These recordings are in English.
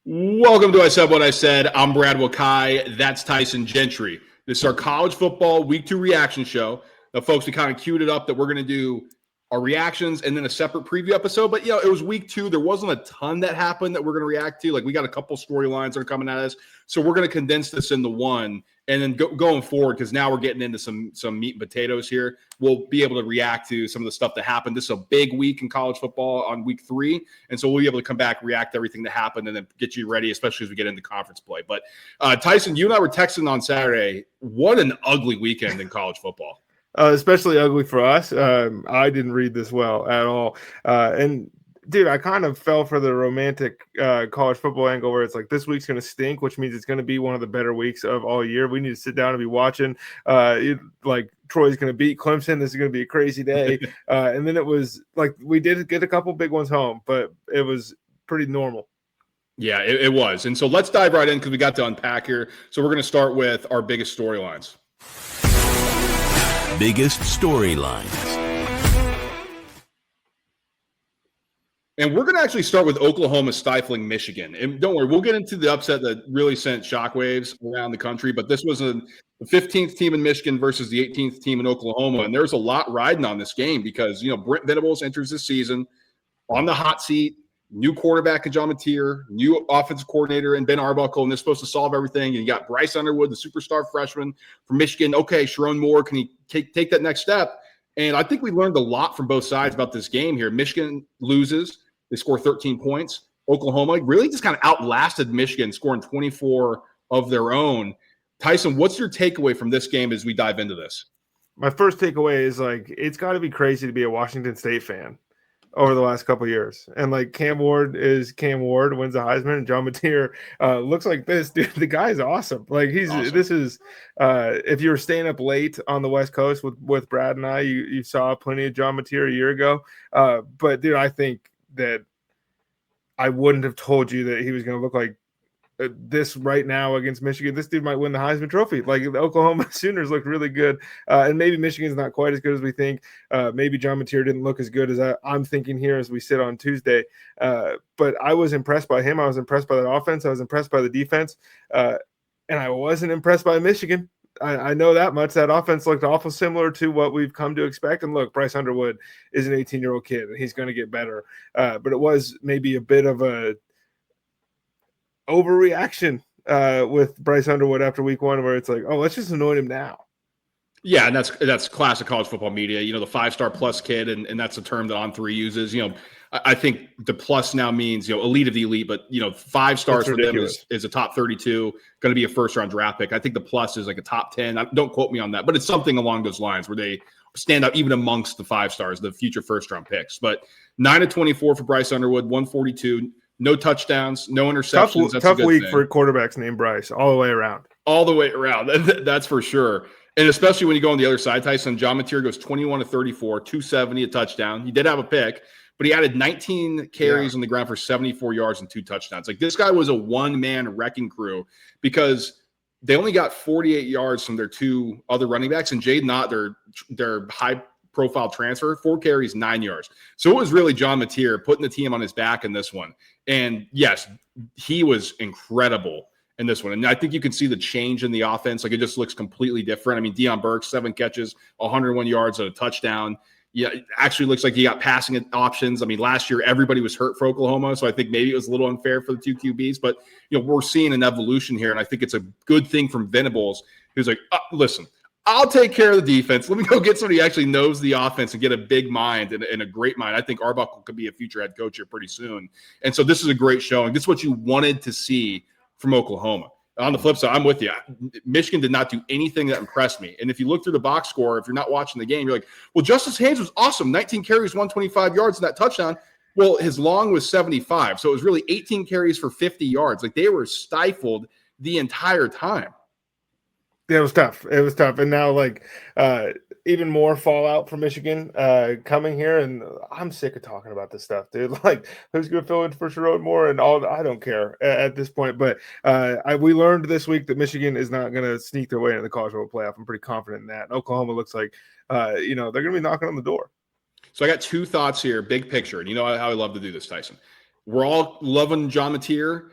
Welcome to I Said What I Said. I'm Brad Wakai. That's Tyson Gentry. This is our college football week 2 reaction show. Now, folks, we kind of queued it up that we're going to do our reactions and then a separate preview episode. But, it was week 2. There wasn't a ton that happened that we're going to react to. Like, we got a couple storylines that are coming at us. So we're going to condense this into one. And then going forward, because now we're getting into some meat and potatoes here, we'll be able to react to some of the stuff that happened. This is a big week in college football on week 3. And so we'll be able to come back, react to everything that happened, and then get you ready, especially as we get into conference play. But Tyson, you and I were texting on Saturday. What an ugly weekend in college football. Especially ugly for us. I didn't read this well at all. And dude, I kind of fell for the romantic college football angle where it's like this week's going to stink, which means it's going to be one of the better weeks of all year. We need to sit down and be watching. Like Troy's going to beat Clemson. This is going to be a crazy day. And then it was like we did get a couple big ones home, but it was pretty normal. Yeah, it was. And so let's dive right in because we got to unpack here. So we're going to start with our biggest storylines. Biggest storylines. And we're going to actually start with Oklahoma stifling Michigan. And don't worry, we'll get into the upset that really sent shockwaves around the country. But this was the 15th team in Michigan versus the 18th team in Oklahoma. And there's a lot riding on this game because, Brent Venables enters this season on the hot seat. New quarterback in John Mateer, new offensive coordinator in Ben Arbuckle, and they're supposed to solve everything. And you got Bryce Underwood, the superstar freshman from Michigan. Okay, Sharon Moore, can he take that next step? And I think we learned a lot from both sides about this game here. Michigan loses. They score 13 points. Oklahoma really just kind of outlasted Michigan, scoring 24 of their own. Tyson, what's your takeaway from this game as we dive into this? My first takeaway is it's got to be crazy to be a Washington State fan over the last couple of years. And Cam Ward wins the Heisman, and John Mateer looks like this, dude. The guy is awesome. Awesome. This is if you were staying up late on the West Coast with Brad and I, you saw plenty of John Mateer a year ago. But dude, I think that I wouldn't have told you that he was going to look like this right now against Michigan. This dude might win the Heisman Trophy. The Oklahoma Sooners looked really good, and maybe Michigan's not quite as good as we think. Maybe John Mateer didn't look as good as I'm thinking here as we sit on Tuesday. But I was impressed by him. I was impressed by that offense. I was impressed by the defense, and I wasn't impressed by Michigan. I know that much. That offense looked awful similar to what we've come to expect. And look, Bryce Underwood is an 18-year-old kid, and he's going to get better. But it was maybe a bit of a overreaction with Bryce Underwood after week 1, where it's like, oh, let's just anoint him now. Yeah, and that's classic college football media. The 5-star plus kid, and that's a term that On3 uses. I think the plus now means elite of the elite, but 5 stars for them is a top 32, going to be a first-round draft pick. I think the plus is like a top 10. Don't quote me on that, but it's something along those lines where they stand out even amongst the 5 stars, the future first-round picks. But 9 of 24 for Bryce Underwood, 142. No touchdowns, no interceptions. Tough week for quarterbacks named Bryce, all the way around. All the way around. That's for sure. And especially when you go on the other side, Tyson, John Mateer goes 21 of 34, 270, a touchdown. He did have a pick, but he added 19 carries on the ground for 74 yards and 2 touchdowns. This guy was a one-man wrecking crew because they only got 48 yards from their 2 other running backs, and Jade Knott, their high-profile transfer, 4 carries, 9 yards. So it was really John Mateer putting the team on his back in this one. And yes, he was incredible in this one. And I think you can see the change in the offense. It just looks completely different. I mean, Deion Burks, 7 catches, 101 yards and a touchdown. Yeah, it actually looks like he got passing options. I mean, last year, everybody was hurt for Oklahoma. So I think maybe it was a little unfair for the 2 QBs. But, we're seeing an evolution here. And I think it's a good thing from Venables, who's like, listen, I'll take care of the defense. Let me go get somebody who actually knows the offense and get a big mind and a great mind. I think Arbuckle could be a future head coach here pretty soon. And so this is a great showing. This is what you wanted to see from Oklahoma. On the flip side, I'm with you. Michigan did not do anything that impressed me. And if you look through the box score, if you're not watching the game, you're like, well, Justice Haynes was awesome. 19 carries, 125 yards in that touchdown. Well, his long was 75. So it was really 18 carries for 50 yards. They were stifled the entire time. Yeah, it was tough. And now, even more fallout from Michigan coming here, and I'm sick of talking about this stuff, dude. Who's going to fill in for Sherrod Moore and all? I don't care at this point. But we learned this week that Michigan is not going to sneak their way into the college football playoff. I'm pretty confident in that. And Oklahoma looks like, they're going to be knocking on the door. So I got 2 thoughts here, big picture. And you know how I love to do this, Tyson. We're all loving John Mateer.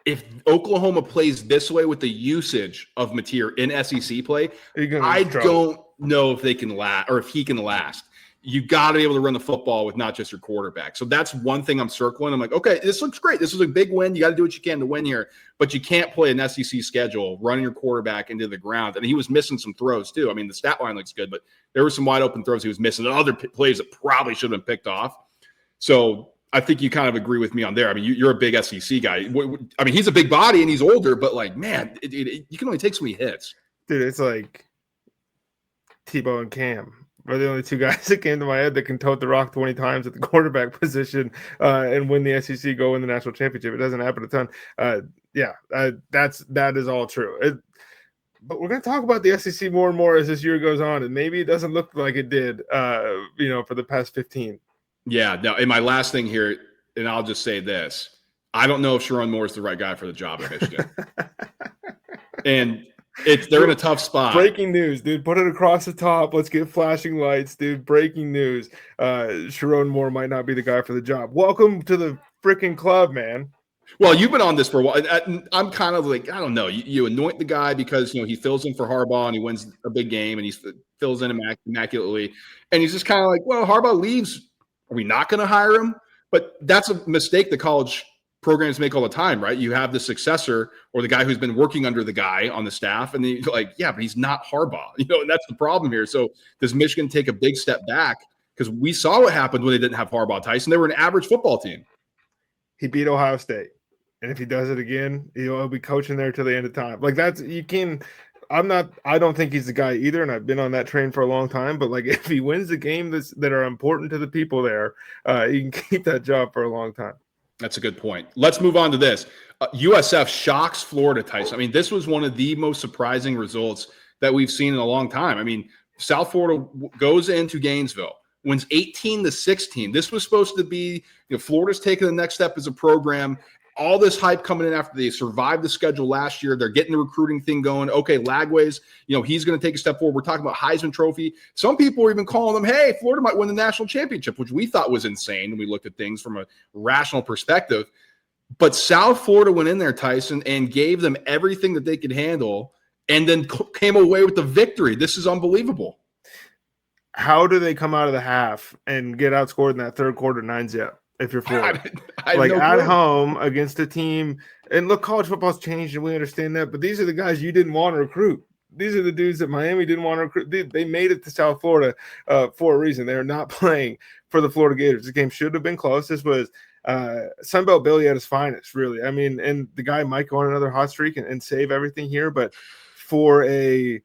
if Oklahoma plays this way with the usage of Mateer in SEC play, I don't know if they can last or if he can last. You got to be able to run the football with not just your quarterback. So that's one thing I'm circling. I'm like, okay, this looks great. This is a big win. You got to do what you can to win here, but you can't play an SEC schedule running your quarterback into the ground. And he was missing some throws too. I mean, the stat line looks good, but there were some wide open throws he was missing, and other plays that probably should have been picked off. So I think you kind of agree with me on there. I mean, you're a big SEC guy. I mean, he's a big body and he's older, but like, man, you can only take so many hits. Dude, it's like Tebow and Cam are the only two guys that came to my head that can tote the rock 20 times at the quarterback position and win the SEC, go win the national championship. It doesn't happen a ton. That is all true. But we're going to talk about the SEC more and more as this year goes on, and maybe it doesn't look like it did, for the past 15. Yeah, no. And my last thing here, and I'll just say this: I don't know if Sharon Moore is the right guy for the job at Michigan. And they're in a tough spot. Breaking news, dude. Put it across the top. Let's get flashing lights, dude. Breaking news. Sharon Moore might not be the guy for the job. Welcome to the freaking club, man. Well, you've been on this for a while. I'm kind of like, I don't know. You anoint the guy because, he fills in for Harbaugh and he wins a big game and he fills in immaculately. And he's just kind of like, well, Harbaugh leaves. Are we not going to hire him? But that's a mistake the college programs make all the time, right? You have the successor or the guy who's been working under the guy on the staff, and then you're like, yeah, but he's not Harbaugh, and that's the problem here. So does Michigan take a big step back? Because we saw what happened when they didn't have Harbaugh, Tyson. They were an average football team. He beat Ohio State. And if he does it again, he'll be coaching there till the end of time. Like I don't think he's the guy either, and I've been on that train for a long time. But like, if he wins the game that are important to the people there, he can keep that job for a long time. That's a good point. Let's move on to this. USF Shocks Florida, Tyson. I mean, this was one of the most surprising results that we've seen in a long time. I mean, South Florida goes into Gainesville, wins 18-16. This was supposed to be, Florida's taking the next step as a program. All this hype coming in after they survived the schedule last year. They're getting the recruiting thing going. Okay, Lagway's, he's going to take a step forward. We're talking about Heisman Trophy. Some people are even calling them, hey, Florida might win the national championship, which we thought was insane when we looked at things from a rational perspective. But South Florida went in there, Tyson, and gave them everything that they could handle and then came away with the victory. This is unbelievable. How do they come out of the half and get outscored in that third quarter 9-0? If you're Florida, at home against a team, and look, college football's changed and we understand that, but these are the guys you didn't want to recruit. These are the dudes that Miami didn't want to recruit. They made it to South Florida for a reason. They're not playing for the Florida Gators. This game should have been close. This was Sunbelt Billy at his finest, really. I mean, and the guy might go on another hot streak and save everything here, but for a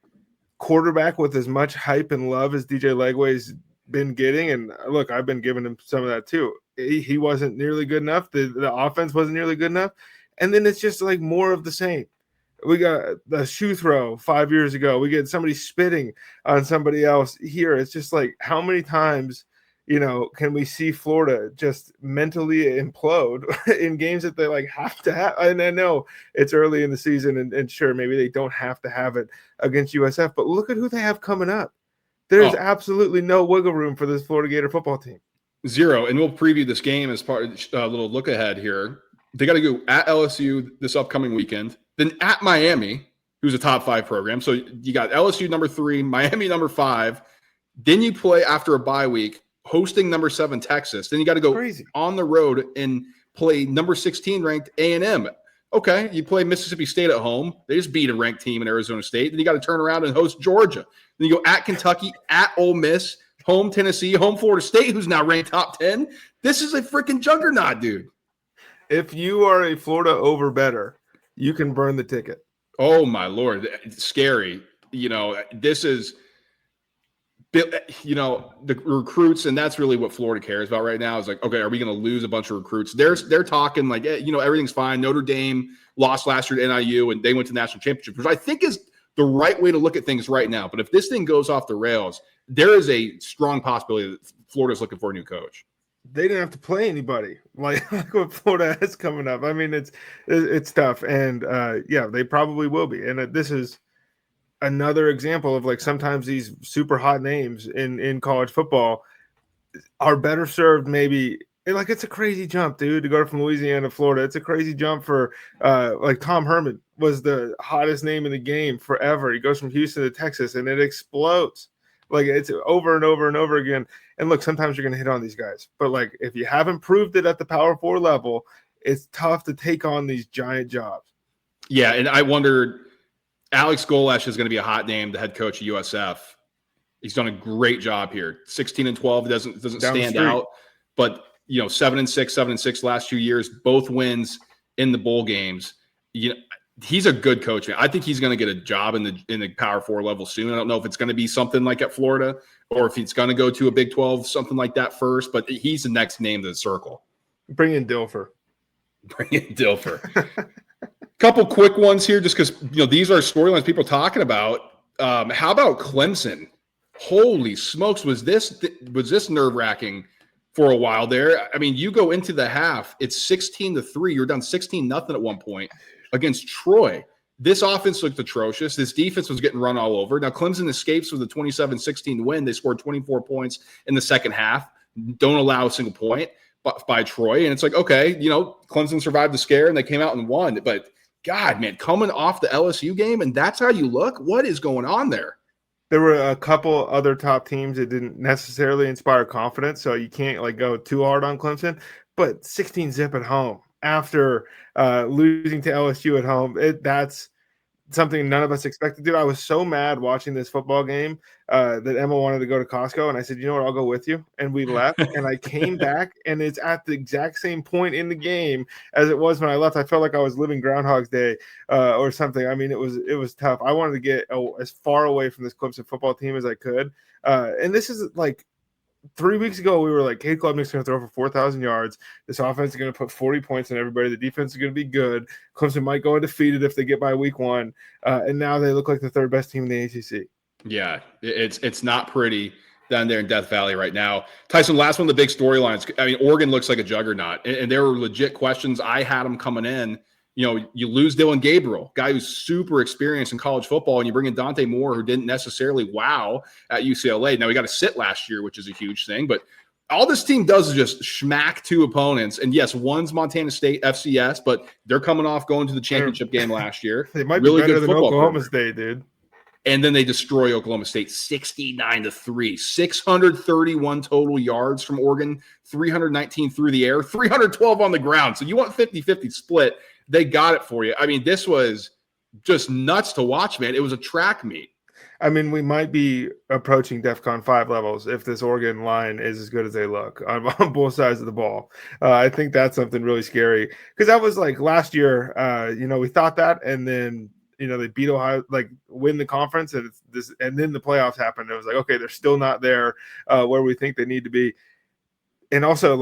quarterback with as much hype and love as DJ Lagway's been getting, and look, I've been giving him some of that too. He wasn't nearly good enough. The offense wasn't nearly good enough. And then it's just like more of the same. We got the shoe throw 5 years ago. We get somebody spitting on somebody else here. It's just like, how many times, can we see Florida just mentally implode in games that they like have to have? And I know it's early in the season and sure, maybe they don't have to have it against USF, but look at who they have coming up. There's absolutely no wiggle room for this Florida Gator football team. Zero. And we'll preview this game as part of a little look ahead here. They got to go at LSU this upcoming weekend, then at Miami, who's a top 5 program. So you got LSU number 3, Miami number 5. Then you play after a bye week, hosting number 7 Texas. Then you got to go on the road and play number 16 ranked A&M. Okay, you play Mississippi State at home. They just beat a ranked team in Arizona State. Then you got to turn around and host Georgia. Then you go at Kentucky, at Ole Miss, home Tennessee, home Florida State, who's now ranked top 10. This is a freaking juggernaut, dude. If you are a Florida over better, you can burn the ticket. Oh, my Lord. It's scary. This is, the recruits, and that's really what Florida cares about right now is like, okay, are we going to lose a bunch of recruits? They're talking like, everything's fine. Notre Dame lost last year to NIU, and they went to the national championship, which I think is the right way to look at things right now. But if this thing goes off the rails, there is a strong possibility that Florida's looking for a new coach. They didn't have to play anybody like what Florida has coming up. I mean, it's tough, and they probably will be. And this is another example of like sometimes these super hot names in college football are better served maybe And like, it's a crazy jump, dude, to go from Louisiana to Florida. It's a crazy jump for like Tom Herman was the hottest name in the game forever. He goes from Houston to Texas and it explodes. Like, it's over and over and over again. And look, sometimes you're going to hit on these guys, but like, if you haven't proved it at the Power 4 level, it's tough to take on these giant jobs. Yeah, and I wondered, Alex Golesh is going to be a hot name, the head coach of USF. He's done a great job here. 16-12 doesn't stand out, but 7-6, 7-6 last 2 years, both wins in the bowl games. He's a good coach. I think he's going to get a job in the Power 4 level soon. I don't know if it's going to be something like at Florida or if he's going to go to a Big 12, something like that first, but he's the next name to the circle. Bring in Dilfer. Couple quick ones here, just because these are storylines people are talking about. How about Clemson? Holy smokes, was this nerve-wracking for a while there? I mean, you go into the half, it's 16-3. You're down 16-0 at one point against Troy. This offense looked atrocious. This defense was getting run all over. Now, Clemson escapes with a 27-16 win. They scored 24 points in the second half. Don't allow a single point by Troy. And it's like, okay, Clemson survived the scare and they came out and won. But God, man, coming off the LSU game and that's how you look? What is going on there? There were a couple other top teams that didn't necessarily inspire confidence, so you can't go too hard on Clemson. But 16-0 at home after losing to LSU at home, that's something none of us expected. Dude, I was so mad watching this football game that Emma wanted to go to Costco, and I said, you know what, I'll go with you. And we left, and I came back, and it's at the exact same point in the game as it was when I left. I felt like I was living Groundhog's Day or something. I mean, it was tough. I wanted to get as far away from this Clemson football team as I could. And this is like 3 weeks ago, we were like, Cade Klubnik's going to throw for 4,000 yards. This offense is going to put 40 points on everybody. The defense is going to be good. Clemson might go undefeated if they get by week 1. And now they look like the third best team in the ACC. Yeah, it's not pretty down there in Death Valley right now. Tyson, last one of the big storylines. I mean, Oregon looks like a juggernaut. And there were legit questions. I had them coming in. You lose Dylan Gabriel, guy who's super experienced in college football, and you bring in Dante Moore, who didn't necessarily wow at UCLA. Now, he got to sit last year, which is a huge thing, but all this team does is just smack two opponents. And yes, one's Montana State FCS, but they're coming off going to the championship game last year. They might be better than Oklahoma State, dude. And then they destroy Oklahoma State 69-3, 631 total yards from Oregon, 319 through the air, 312 on the ground. So you want 50-50 split. They got it for you. I mean, this was just nuts to watch, man. It was a track meet. I mean, we might be approaching DEFCON 5 levels if this Oregon line is as good as they look on both sides of the ball. I think that's something really scary because that was like last year, we thought that, and then, they beat Ohio, win the conference, and it's this, and then the playoffs happened. It was like, okay, they're still not there where we think they need to be. And also,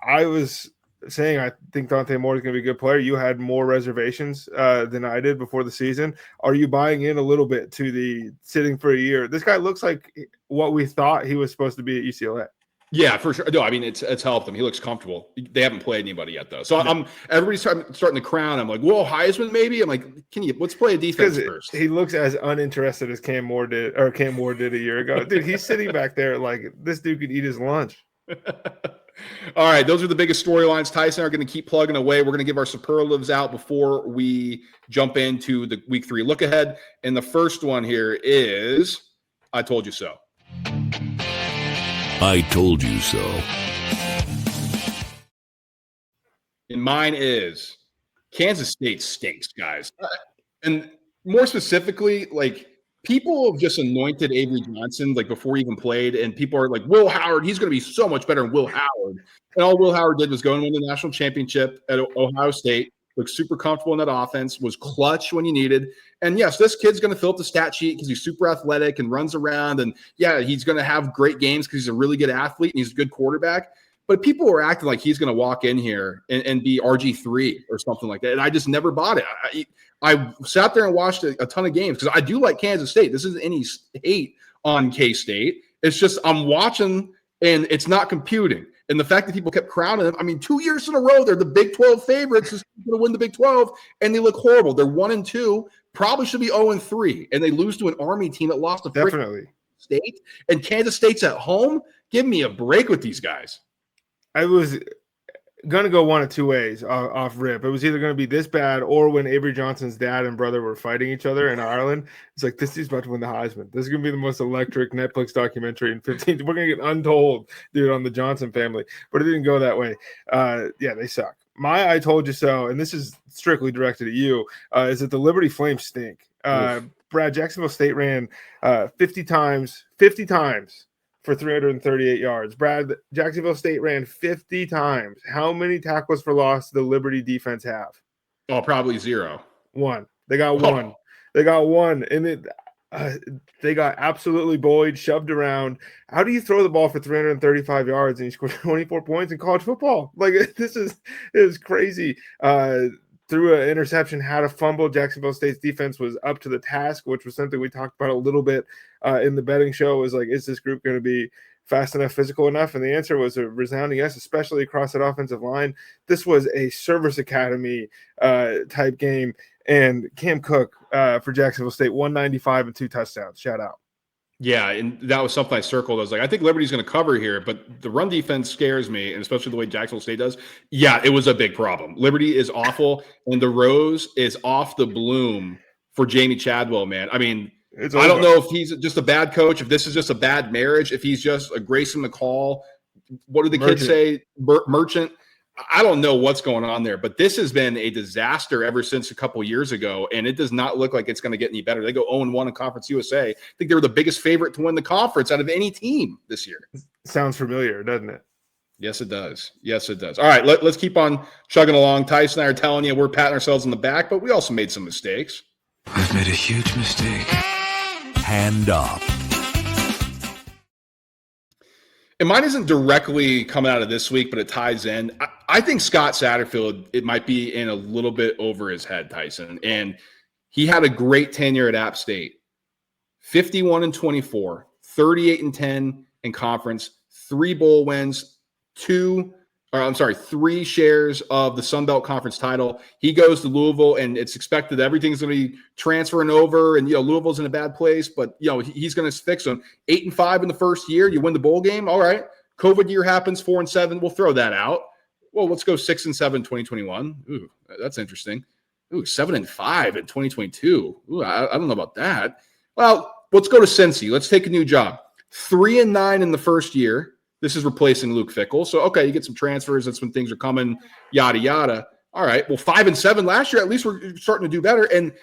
I was saying I think Dante Moore is going to be a good player. You had more reservations than I did before the season. Are you buying in a little bit to the sitting for a year? This guy looks like what we thought he was supposed to be at UCLA. Yeah, for sure. No, I mean, it's helped him. He looks comfortable. They haven't played anybody yet, though. So everybody's starting to crown. I'm like, whoa, Heisman maybe? I'm like, let's play a defense first. He looks as uninterested as Cam Moore did a year ago. Dude, he's sitting back there like this dude could eat his lunch. All right, those are the biggest storylines. Tyson are going to keep plugging away. We're going to give our superlatives out before we jump into the week 3 look ahead. And the first one here is I told you so. I told you so. And mine is Kansas State stinks, guys. And more specifically, people have just anointed Avery Johnson before he even played, and people are like, Will Howard, he's going to be so much better than Will Howard. And all Will Howard did was go and win the national championship at Ohio State, looked super comfortable in that offense, was clutch when you needed. And yes, this kid's going to fill up the stat sheet because he's super athletic and runs around. And yeah, he's going to have great games because he's a really good athlete and he's a good quarterback. But people were acting like he's going to walk in here and be RG3 or something like that. And I just never bought it. I sat there and watched a ton of games because I do like Kansas State. This isn't any hate on K-State. It's just I'm watching and it's not computing. And the fact that people kept crowning them, 2 years in a row, they're the Big 12 favorites. Is going to win the Big 12, and they look horrible. They're 1-2, probably should be 0-3, and they lose to an Army team that lost to definitely State. And Kansas State's at home. Give me a break with these guys. I was going to go one of two ways off rip. It was either going to be this bad or when Avery Johnson's dad and brother were fighting each other in Ireland. It's like, this dude's about to win the Heisman. This is going to be the most electric Netflix documentary in 15. We're going to get untold, dude, on the Johnson family. But it didn't go that way. Yeah, they suck. My I told you so, and this is strictly directed at you, is that the Liberty Flames stink. Brad, Jacksonville State ran 50 times for 338 yards. Brad, Jacksonville State ran 50 times. How many tackles for loss did the Liberty defense have? Oh, probably 0. One. They got one. They got one. And they got absolutely bullied, shoved around. How do you throw the ball for 335 yards and you score 24 points in college football? Like, this is crazy. Threw an interception, had a fumble. Jacksonville State's defense was up to the task, which was something we talked about a little bit in the betting show. Was like, is this group going to be fast enough, physical enough? And the answer was a resounding yes, especially across that offensive line. This was a service academy type game. And Cam Cook for Jacksonville State, 195 and 2 touchdowns. Shout out. Yeah, and that was something I circled. I was like, I think Liberty's going to cover here, but the run defense scares me, and especially the way Jacksonville State does. Yeah, it was a big problem. Liberty is awful, and the rose is off the bloom for Jamie Chadwell, man. I mean, I don't know if he's just a bad coach, if this is just a bad marriage, if he's just a Grayson McCall. What do the kids say? Merchant. I don't know what's going on there, but this has been a disaster ever since a couple years ago, and it does not look like it's going to get any better. They go 0-1 in Conference USA. I think they were the biggest favorite to win the conference out of any team this year. Sounds familiar, doesn't it? Yes, it does. Yes, it does. All right, let's keep on chugging along. Tyson and I are telling you we're patting ourselves on the back, but we also made some mistakes. I've made a huge mistake. Hand up. And mine isn't directly coming out of this week, but it ties in. I think Scott Satterfield, it might be in a little bit over his head, Tyson. And he had a great tenure at App State. 51-24, 38-10 in conference, 3 bowl wins, 3 shares of the Sun Belt Conference title. He goes to Louisville, and it's expected that everything's going to be transferring over. And, Louisville's in a bad place, but, he's going to fix them. 8-5 in the first year. You win the bowl game. All right. COVID year happens, 4-7. We'll throw that out. Well, let's go 6-7 in 2021. Ooh, that's interesting. Ooh, 7-5 in 2022. Ooh, I don't know about that. Well, let's go to Cincy. Let's take a new job. 3-9 in the first year. This is replacing Luke Fickell. So, okay, you get some transfers. That's when things are coming, yada, yada. All right. Well, 5-7 last year. At least we're starting to do better. And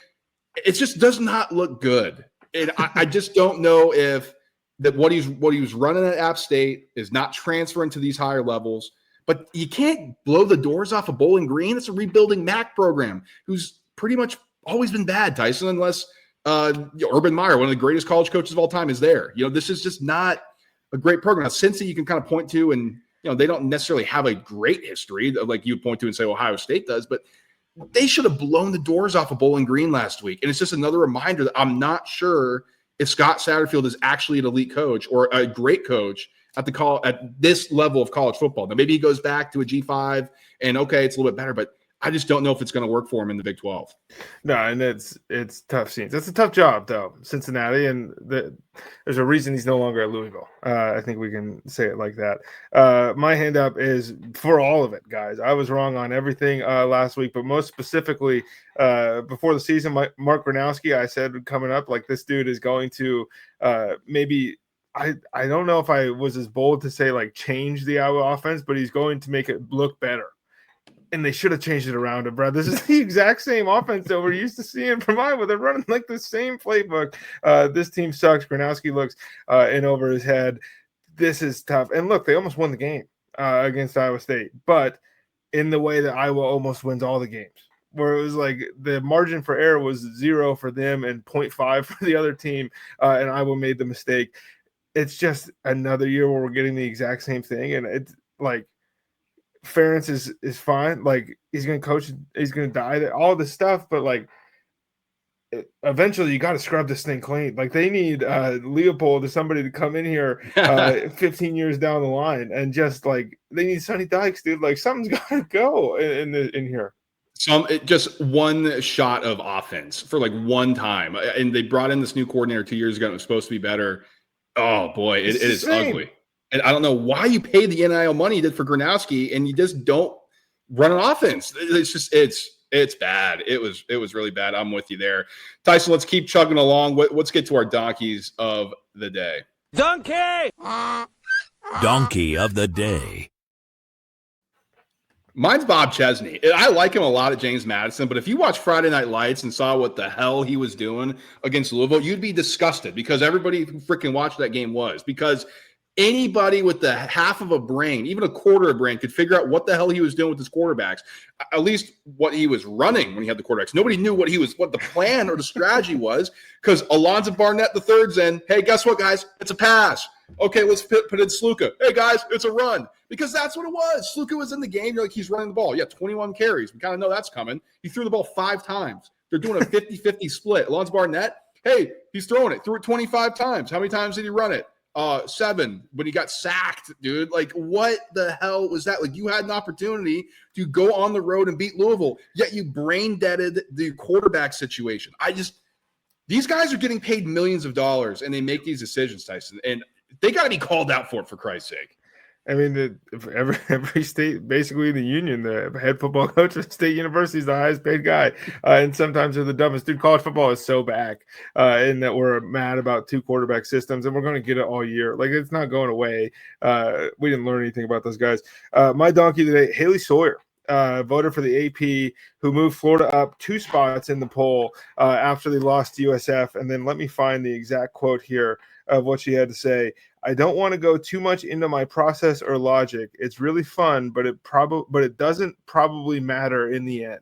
it just does not look good. And I just don't know if that what he was running at App State is not transferring to these higher levels. But you can't blow the doors off of Bowling Green. It's a rebuilding MAC program who's pretty much always been bad, Tyson, unless Urban Meyer, one of the greatest college coaches of all time, is there. This is just not a great program. Now, Cincy you can kind of point to, and they don't necessarily have a great history like you point to and say Ohio State does, but they should have blown the doors off of Bowling Green last week. And it's just another reminder that I'm not sure if Scott Satterfield is actually an elite coach or a great coach at this level of college football. Now, maybe he goes back to a G5 and okay, it's a little bit better, but I just don't know if it's going to work for him in the Big 12. No, and it's tough scenes. It's a tough job, though, Cincinnati, and there's a reason he's no longer at Louisville. I think we can say it like that. My hand up is for all of it, guys. I was wrong on everything last week, but most specifically before the season, Mark Gronowski, I said coming up, like this dude is going to maybe – I don't know if I was as bold to say like change the Iowa offense, but he's going to make it look better. And they should have changed it around, bro. This is the exact same offense that we're used to seeing from Iowa. They're running like the same playbook. This team sucks. Gronowski looks in over his head. This is tough. And look, they almost won the game against Iowa State, but in the way that Iowa almost wins all the games, where it was like the margin for error was 0 for them and 0.5 for the other team, and Iowa made the mistake. It's just another year where we're getting the exact same thing, and it's like Ferentz is fine. Like he's going to coach, he's going to die, all this stuff, but like eventually you got to scrub this thing clean. Like they need Leopold or somebody to come in here 15 years down the line and just like they need Sonny Dykes, dude. Like something's got to go in here. Just one shot of offense for like one time, and they brought in this new coordinator 2 years ago. And it was supposed to be better. Oh boy, it is ugly. And I don't know why you pay the NIL money you did for Gronowski, and you just don't run an offense. It's just it's bad. It was really bad. I'm with you there, Tyson. Let's keep chugging along. Let's get to our donkeys of the day. Donkey of the day. Mine's Bob Chesney. I like him a lot at James Madison, but if you watch Friday Night Lights and saw what the hell he was doing against Louisville, you'd be disgusted, because everybody who freaking watched that game was. Because anybody with the half of a brain, even a quarter of a brain, could figure out what the hell he was doing with his quarterbacks, at least what he was running when he had the quarterbacks. Nobody knew what the plan or the strategy was, because Alonzo Barnett III's in, hey, guess what, guys? It's a pass. Okay, let's put in Sluka. Hey, guys, it's a run. Because that's what it was. Sluka was in the game. You're like, he's running the ball. Yeah, 21 carries. We kind of know that's coming. He threw the ball 5 times. They're doing a 50-50 split. Alonzo Barnett, hey, he's throwing it. Threw it 25 times. How many times did he run it? 7, but he got sacked, dude. Like, what the hell was that? Like, you had an opportunity to go on the road and beat Louisville, yet you brain deaded the quarterback situation. These guys are getting paid millions of dollars, and they make these decisions, Tyson, and they got to be called out for it, for Christ's sake. I mean, every state, basically the union, the head football coach of the state university is the highest paid guy. And sometimes they're the dumbest. Dude, college football is so back in that we're mad about 2 quarterback systems, and we're going to get it all year. Like, it's not going away. We didn't learn anything about those guys. My donkey today, Haley Sawyer. Voter for the AP, who moved Florida up 2 spots in the poll after they lost to USF. And then let me find the exact quote here of what she had to say. I don't want to go too much into my process or logic. It's really fun, but it doesn't probably matter in the end.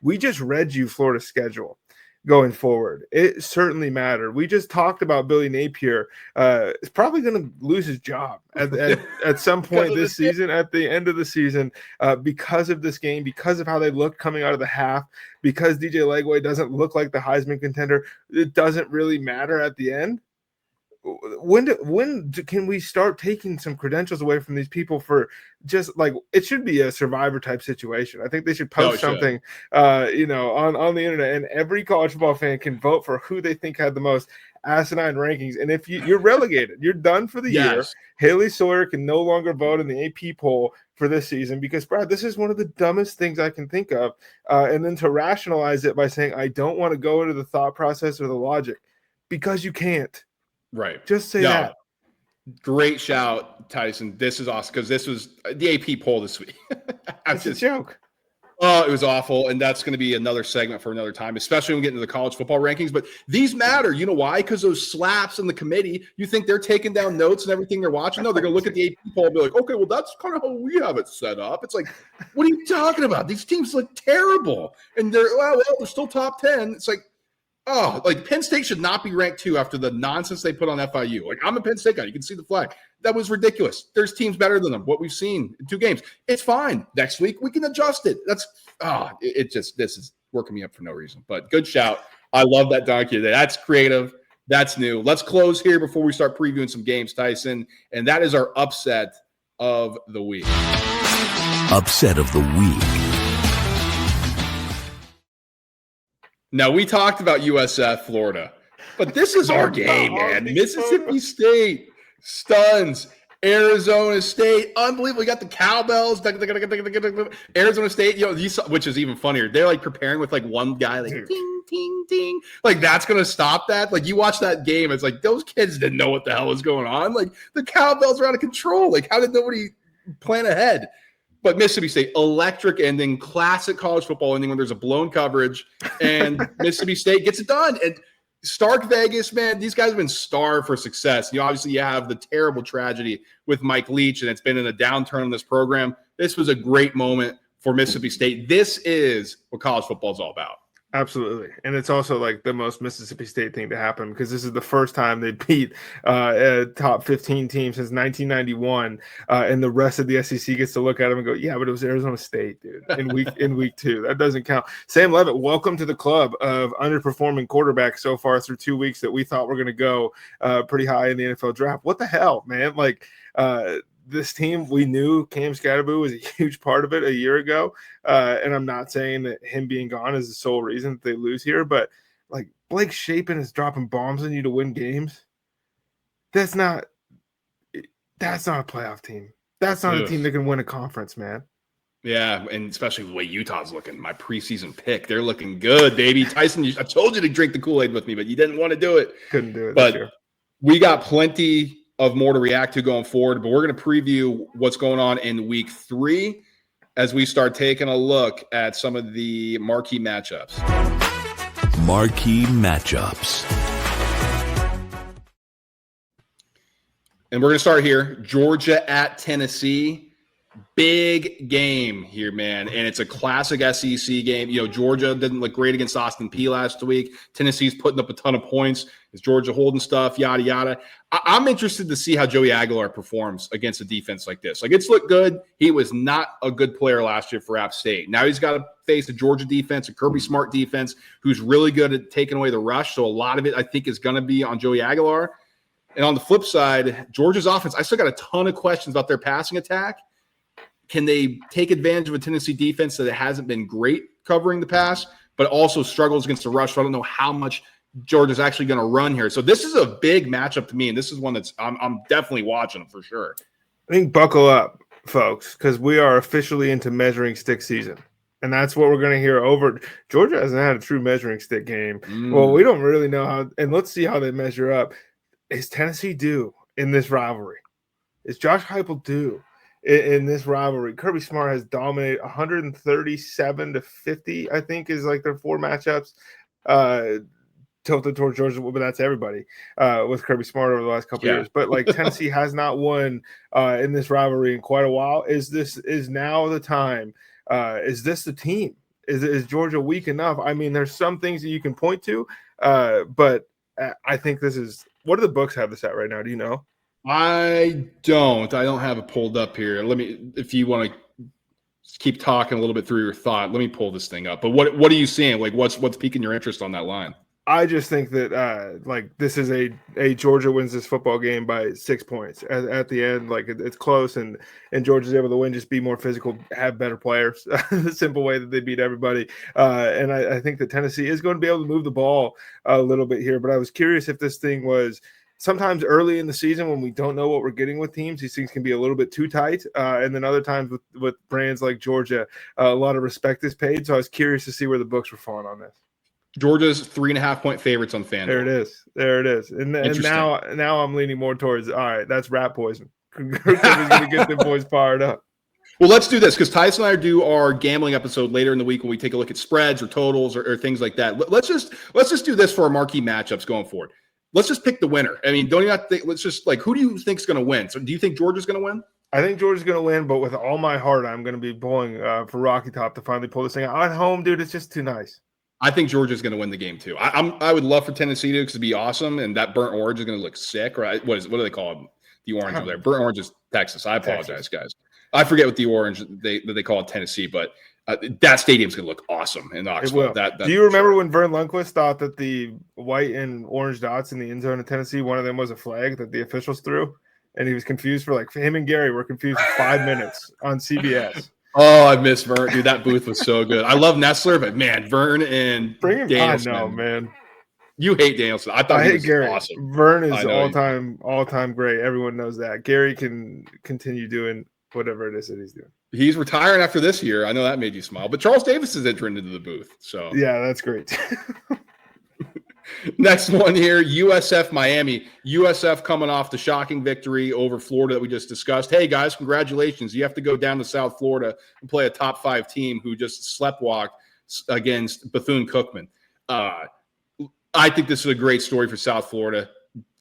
We just read you Florida's schedule going forward. It certainly mattered. We just talked about Billy Napier. Is probably going to lose his job at some point this season, at the end of the season, because of this game, because of how they looked coming out of the half, because DJ Legway doesn't look like the Heisman contender. It doesn't really matter at the end. When can we start taking some credentials away from these people for just like, it should be a Survivor type situation. I think they should post something, on the internet, and every college football fan can vote for who they think had the most asinine rankings. And if you're relegated, you're done for the year. Haley Sawyer can no longer vote in the AP poll for this season, because, Brad, this is one of the dumbest things I can think of. And then to rationalize it by saying, I don't want to go into the thought process or the logic, because you can't. Right. Just say that. Great shout, Tyson. This is awesome, because this was the AP poll this week. It's a joke. Oh, it was awful. And that's going to be another segment for another time, especially when we get into the college football rankings. But these matter. You know why? Because those slaps in the committee, you think they're taking down notes and everything they're watching? No, they're going to look at the AP poll and be like, okay, well, that's kind of how we have it set up. It's like, what are you talking about? These teams look terrible. And they're still top 10. It's like, oh, like Penn State should not be ranked 2 after the nonsense they put on FIU. Like, I'm a Penn State guy. You can see the flag. That was ridiculous. There's teams better than them. What we've seen in 2 games. It's fine. Next week, we can adjust it. This is working me up for no reason. But good shout. I love that donkey today. That's creative. That's new. Let's close here before we start previewing some games, Tyson. And that is our upset of the week. Upset of the week. Now, we talked about USF Florida, but this is our game, man. Mississippi State stuns Arizona State. Unbelievable. We got the cowbells. Arizona State, which is even funnier. They're like preparing with like one guy, like ding, ding, ding. Like, that's going to stop that. Like, you watch that game, it's like those kids didn't know what the hell was going on. Like, the cowbells are out of control. Like, how did nobody plan ahead? But Mississippi State, electric ending, classic college football ending when there's a blown coverage, and Mississippi State gets it done. And Stark Vegas, man, these guys have been starved for success. Obviously, you have the terrible tragedy with Mike Leach, and it's been in a downturn in this program. This was a great moment for Mississippi State. This is what college football is all about. Absolutely. And it's also like the most Mississippi State thing to happen, because this is the first time they beat a top 15 team since 1991. And the rest of the SEC gets to look at them and go, yeah, but it was Arizona State, dude, in week 2. That doesn't count. Sam Levitt, welcome to the club of underperforming quarterbacks so far through 2 weeks that we thought were going to go pretty high in the NFL draft. What the hell, man? Like, this team, we knew Cam Scatterboo was a huge part of it a year ago. And I'm not saying that him being gone is the sole reason that they lose here, but like Blake Shapen is dropping bombs on you to win games. That's not a playoff team. That's not a team that can win a conference, man. Yeah, and especially the way Utah's looking. My preseason pick, they're looking good, baby. Tyson, I told you to drink the Kool-Aid with me, but you didn't want to do it. Couldn't do it But this year. we got plenty of more to react to going forward, but we're going to preview what's going on in week 3 as we start taking a look at some of the marquee matchups. Marquee matchups. And we're going to start here. Georgia at Tennessee. Big game here, man. And it's a classic SEC game. You know, Georgia didn't look great against Austin Peay last week. Tennessee's putting up a ton of points. Is Georgia holding stuff? Yada, yada. I'm interested to see how Joey Aguilar performs against a defense like this. Like, it's looked good. He was not a good player last year for App State. Now he's got to face a Georgia defense, a Kirby Smart defense, who's really good at taking away the rush. So a lot of it, I think, is going to be on Joey Aguilar. And on the flip side, Georgia's offense, I still got a ton of questions about their passing attack. Can they take advantage of a Tennessee defense that hasn't been great covering the pass, but also struggles against the rush? So I don't know how much Georgia's actually going to run here. So this is a big matchup to me, and this is one that's I'm definitely watching for sure. I think buckle up, folks, because we are officially into measuring stick season. And that's what we're going to hear over. Georgia hasn't had a true measuring stick game. Well, we don't really know how, and let's see how they measure up. Is Tennessee due in this rivalry? Is Josh Heupel due in this rivalry? Kirby Smart has dominated 137-50, I think, is like their 4 matchups tilted towards Georgia, but that's everybody with Kirby Smart over the last couple of years. But like Tennessee has not won in this rivalry in quite a while. Is now the time? Is this the team? Is Georgia weak enough? I mean, there's some things that you can point to, but I think this is. What do the books have this at right now? Do you know? I don't have it pulled up here. Let me, if you want to keep talking a little bit through your thought, let me pull this thing up. But what are you seeing? Like, what's piquing your interest on that line? I just think that like this is a Georgia wins this football game by 6 points at the end. Like it's close, and Georgia's able to win, just be more physical, have better players. The simple way that they beat everybody. And I think that Tennessee is going to be able to move the ball a little bit here. But I was curious if this thing was sometimes early in the season when we don't know what we're getting with teams. These things can be a little bit too tight, and then other times with brands like Georgia, a lot of respect is paid. So I was curious to see where the books were falling on this. Georgia's 3.5-point favorites on FanDuel. There it is. And now I'm leaning more towards, all right, that's rat poison. He's going to get the boys fired up. Well, let's do this because Tyson and I do our gambling episode later in the week when we take a look at spreads or totals or things like that. Let's just do this for our marquee matchups going forward. Let's just pick the winner. I mean, don't you not think? Let's just who do you think is going to win? So, do you think Georgia's going to win? I think Georgia's going to win, but with all my heart, I'm going to be pulling for Rocky Top to finally pull this thing out. At home, dude, it's just too nice. I think Georgia's going to win the game too. I would love for Tennessee to, because it'd be awesome, and that burnt orange is going to look sick. Right? What do they call it? The orange over there. Burnt orange is Texas. I apologize, guys. I forget what the orange they call it Tennessee, but that stadium's going to look awesome in Knoxville. Do you remember when Vern Lundquist thought that the white and orange dots in the end zone of Tennessee, one of them was a flag that the officials threw, and he was confused for him and Gary were confused for 5 minutes on CBS. Oh, I miss Vern. Dude, that booth was so good. I love Nestler, but man, Vern and Danielson. I know, man. You hate Danielson. I thought he was Gary. Awesome. Vern is all time great. Everyone knows that. Gary can continue doing whatever it is that he's doing. He's retiring after this year. I know that made you smile. But Charles Davis is entering into the booth. So yeah, that's great. Next one here, USF Miami. USF coming off the shocking victory over Florida that we just discussed. Hey, guys, congratulations. You have to go down to South Florida and play a top 5 team who just sleptwalked against Bethune-Cookman. I think this is a great story for South Florida.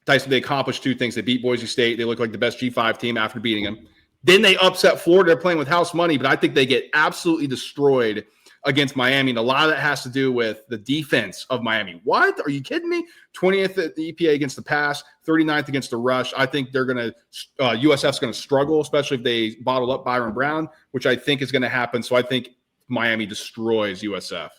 Tyson, they accomplished 2 things. They beat Boise State. They look like the best G5 team after beating them. Then they upset Florida. They're playing with house money, but I think they get absolutely destroyed against Miami. And a lot of that has to do with the defense of Miami. What? Are you kidding me? 20th at the EPA against the pass, 39th against the rush. I think they're going to USF's going to struggle, especially if they bottle up Byron Brown, which I think is going to happen. So I think Miami destroys USF.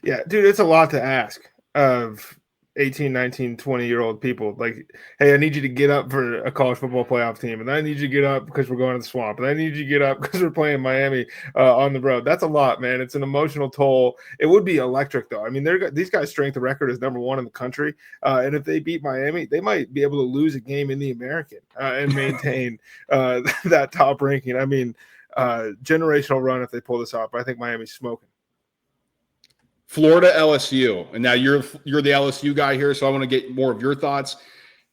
Yeah, dude, it's a lot to ask of 18, 19, 20-year-old people. Like, hey, I need you to get up for a college football playoff team, and I need you to get up because we're going to the swamp, and I need you to get up because we're playing Miami on the road. That's a lot, man. It's an emotional toll. It would be electric, though. I mean, these guys' strength of record is number 1 in the country, and if they beat Miami, they might be able to lose a game in the American and maintain that top ranking. I mean, Generational run if they pull this off. But I think Miami's smoking. Florida, LSU. And now you're the LSU guy here, so I want to get more of your thoughts.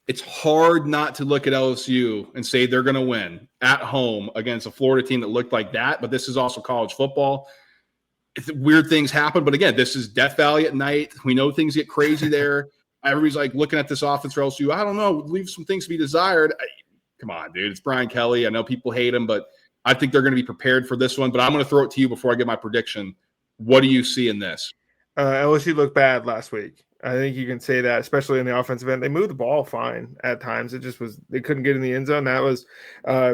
It's hard not to look at LSU and say they're going to win at home against a Florida team that looked like that, but this is also college football. Weird things happen, but again, this is Death Valley at night. We know things get crazy there. Everybody's like looking at this offense for LSU. I don't know, leave some things to be desired. Come on, dude. It's Brian Kelly. I know people hate him, but I think they're going to be prepared for this one. But I'm going to throw it to you before I get my prediction. What do you see in this? LSU looked bad last week. I think you can say that, especially in the offensive end. They moved the ball fine at times. It just was they couldn't get in the end zone. That was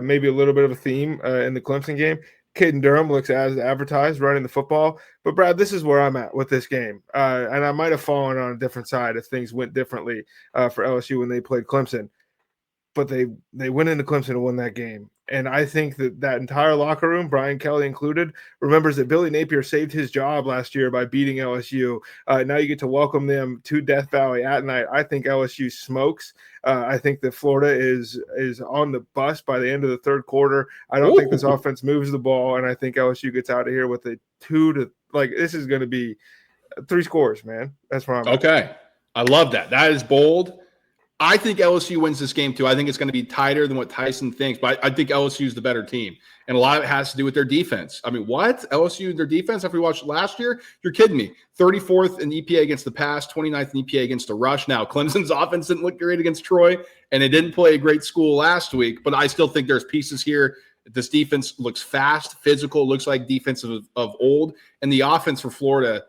maybe a little bit of a theme in the Clemson game. Caden Durham looks as advertised running the football. But, Brad, this is where I'm at with this game. And I might have fallen on a different side if things went differently for LSU when they played Clemson. But they went into Clemson to win that game. And I think that entire locker room, Brian Kelly included, remembers that Billy Napier saved his job last year by beating LSU. Now you get to welcome them to Death Valley at night. I think LSU smokes. I think that Florida is on the bus by the end of the third quarter. I don't think this offense moves the ball, and I think LSU gets out of here with a 2 – this is going to be 3 scores, man. That's where I'm at. Okay. I love that. That is bold. I think LSU wins this game too. I think it's going to be tighter than what Tyson thinks, but I think LSU is the better team. And a lot of it has to do with their defense. I mean, what? LSU, their defense, after we watched last year? You're kidding me. 34th in EPA against the pass, 29th in EPA against the rush. Now, Clemson's offense didn't look great against Troy, and it didn't play a great school last week, but I still think there's pieces here. This defense looks fast, physical, looks like defense of old. And the offense for Florida,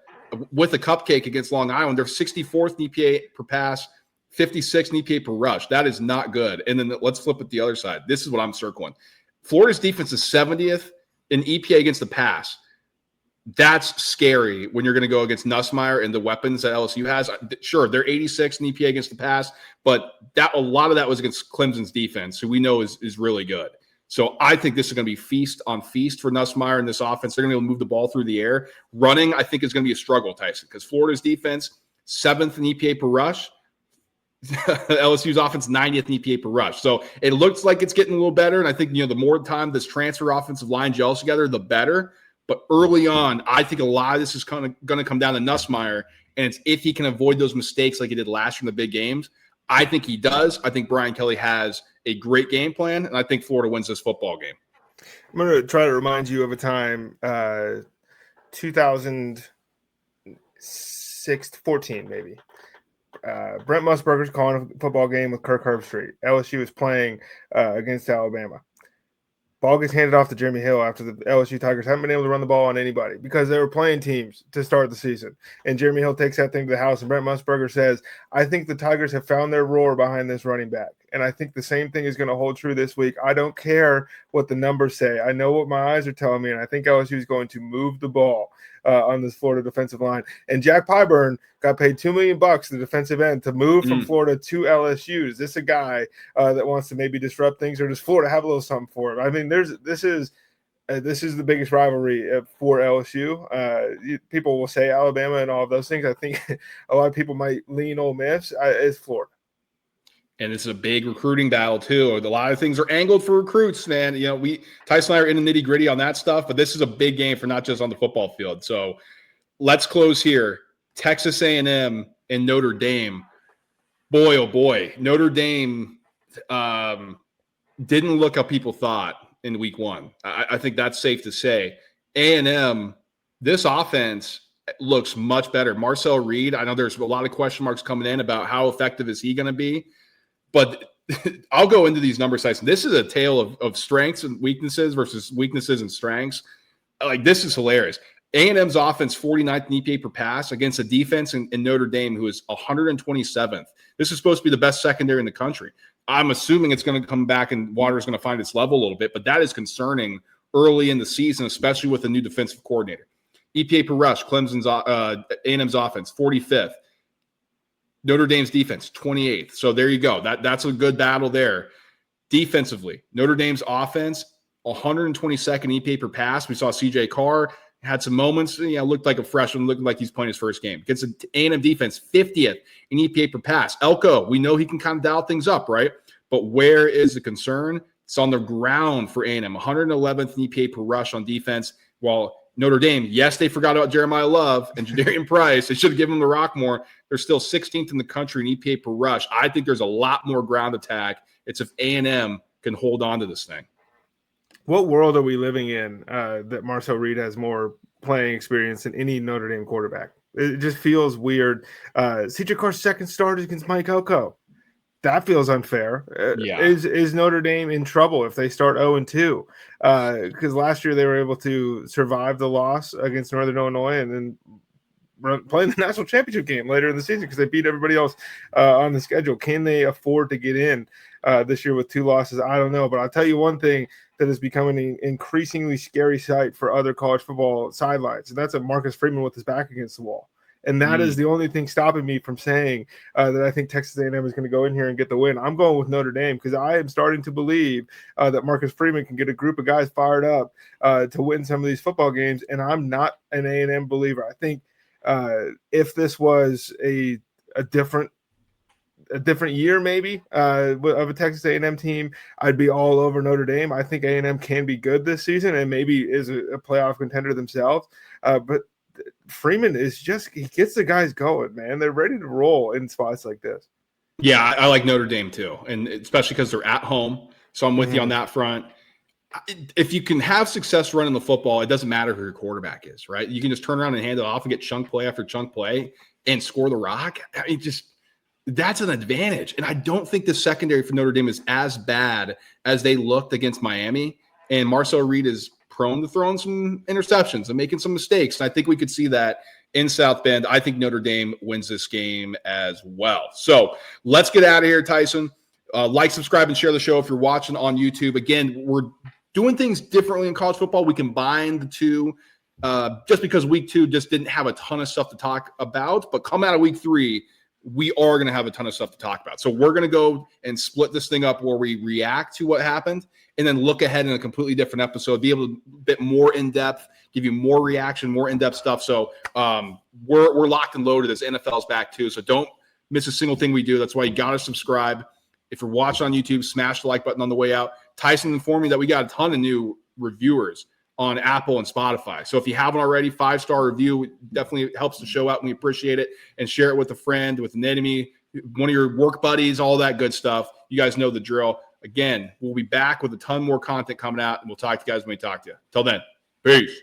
with a cupcake against Long Island, they're 64th in EPA per pass, 56 in EPA per rush. That is not good. And then let's flip it the other side. This is what I'm circling. Florida's defense is 70th in EPA against the pass. That's scary when you're going to go against Nussmeier and the weapons that LSU has. Sure, they're 86 in EPA against the pass, but a lot of that was against Clemson's defense, who we know is really good. So I think this is going to be feast on feast for Nussmeier in this offense. They're going to be able to move the ball through the air. Running, I think, is going to be a struggle, Tyson, because Florida's defense, 7th in EPA per rush. LSU's offense 90th in EPA per rush. So it looks like it's getting a little better. And I think, the more time this transfer offensive line gels together, the better. But early on, I think a lot of this is kind of going to come down to Nussmeier. And it's if he can avoid those mistakes like he did last year in the big games. I think he does. I think Brian Kelly has a great game plan. And I think Florida wins this football game. I'm going to try to remind you of a time, 2014 maybe. Brent Musburger's calling a football game with Kirk Herbstreit. LSU is playing against Alabama. Ball gets handed off to Jeremy Hill after the LSU Tigers haven't been able to run the ball on anybody because they were playing teams to start the season. And Jeremy Hill takes that thing to the house, and Brent Musburger says, I think the Tigers have found their roar behind this running back. And I think the same thing is going to hold true this week. I don't care what the numbers say. I know what my eyes are telling me, and I think LSU is going to move the ball on this Florida defensive line. And Jack Pyburn got paid $2 million, the defensive end, to move from Florida to LSU. Is this a guy that wants to maybe disrupt things, or does Florida have a little something for him? I mean, this is the biggest rivalry for LSU. People will say Alabama and all of those things. I think a lot of people might lean Ole Miss. It's Florida. And this is a big recruiting battle too. A lot of things are angled for recruits, man. Tyson and I are in the nitty gritty on that stuff, but this is a big game for not just on the football field. So let's close here. Texas A&M and Notre Dame. Boy, oh boy. Notre Dame didn't look how people thought in week 1. I think that's safe to say. A&M, this offense looks much better. Marcel Reed, I know there's a lot of question marks coming in about how effective is he going to be. But I'll go into these numbers, Tyson. This is a tale of strengths and weaknesses versus weaknesses and strengths. This is hilarious. A&M's offense 49th in EPA per pass against a defense in Notre Dame who is 127th. This is supposed to be the best secondary in the country. I'm assuming it's going to come back and Water's going to find its level a little bit, but that is concerning early in the season, especially with a new defensive coordinator. EPA per rush, Clemson's A&M's offense 45th. Notre Dame's defense, 28th. So there you go. That's a good battle there. Defensively, Notre Dame's offense, 122nd EPA per pass. We saw C.J. Carr had some moments. Looked like a freshman, looked like he's playing his first game. Gets an A&M defense, 50th in EPA per pass. Elko, we know he can kind of dial things up, right? But where is the concern? It's on the ground for A&M, 111th in EPA per rush on defense, while Notre Dame, yes, they forgot about Jeremiah Love and Jadarian Price. They should have given him the rock more. They're still 16th in the country in EPA per rush. I think there's a lot more ground attack. It's if A&M can hold on to this thing. What world are we living in that Marcel Reed has more playing experience than any Notre Dame quarterback? It just feels weird. CJ Carr's second start is against Mike Elko. That feels unfair. Yeah. Is Notre Dame in trouble if they start 0-2? Because last year they were able to survive the loss against Northern Illinois and then playing the national championship game later in the season because they beat everybody else on the schedule. Can they afford to get in this year with 2 losses? I don't know. But I'll tell you one thing that is becoming an increasingly scary sight for other college football sidelines, and that's a Marcus Freeman with his back against the wall. And that is the only thing stopping me from saying that I think Texas A&M is going to go in here and get the win. I'm going with Notre Dame because I am starting to believe that Marcus Freeman can get a group of guys fired up to win some of these football games, and I'm not an A&M believer. I think if this was a different year maybe of a Texas A&M team, I'd be all over Notre Dame. I think A&M can be good this season and maybe is a playoff contender themselves. But Freeman is he gets the guys going, man. They're ready to roll in spots like this. Yeah, I like Notre Dame too, and especially because they're at home. So I'm with you on that front. If you can have success running the football, it doesn't matter who your quarterback is, right? You can just turn around and hand it off and get chunk play after chunk play and score the rock. I mean, that's an advantage. And I don't think the secondary for Notre Dame is as bad as they looked against Miami. And Marcel Reed is prone to throwing some interceptions and making some mistakes. And I think we could see that in South Bend. I think Notre Dame wins this game as well. So let's get out of here, Tyson. Like, subscribe, and share the show if you're watching on YouTube. Again, we're doing things differently in college football. We combined the two just because week 2 just didn't have a ton of stuff to talk about. But come out of week 3, we are going to have a ton of stuff to talk about. So we're going to go and split this thing up where we react to what happened and then look ahead in a completely different episode, be able to a bit more in-depth, give you more reaction, more in-depth stuff. So we're locked and loaded as NFL's back too. So don't miss a single thing we do. That's why you got to subscribe. If you're watching on YouTube, smash the like button on the way out. Tyson informed me that we got a ton of new reviewers on Apple and Spotify. So if you haven't already, 5-star review definitely helps the show out, and we appreciate it. And share it with a friend, with an enemy, one of your work buddies, all that good stuff. You guys know the drill. Again, we'll be back with a ton more content coming out, and we'll talk to you guys when we talk to you. Till then, peace.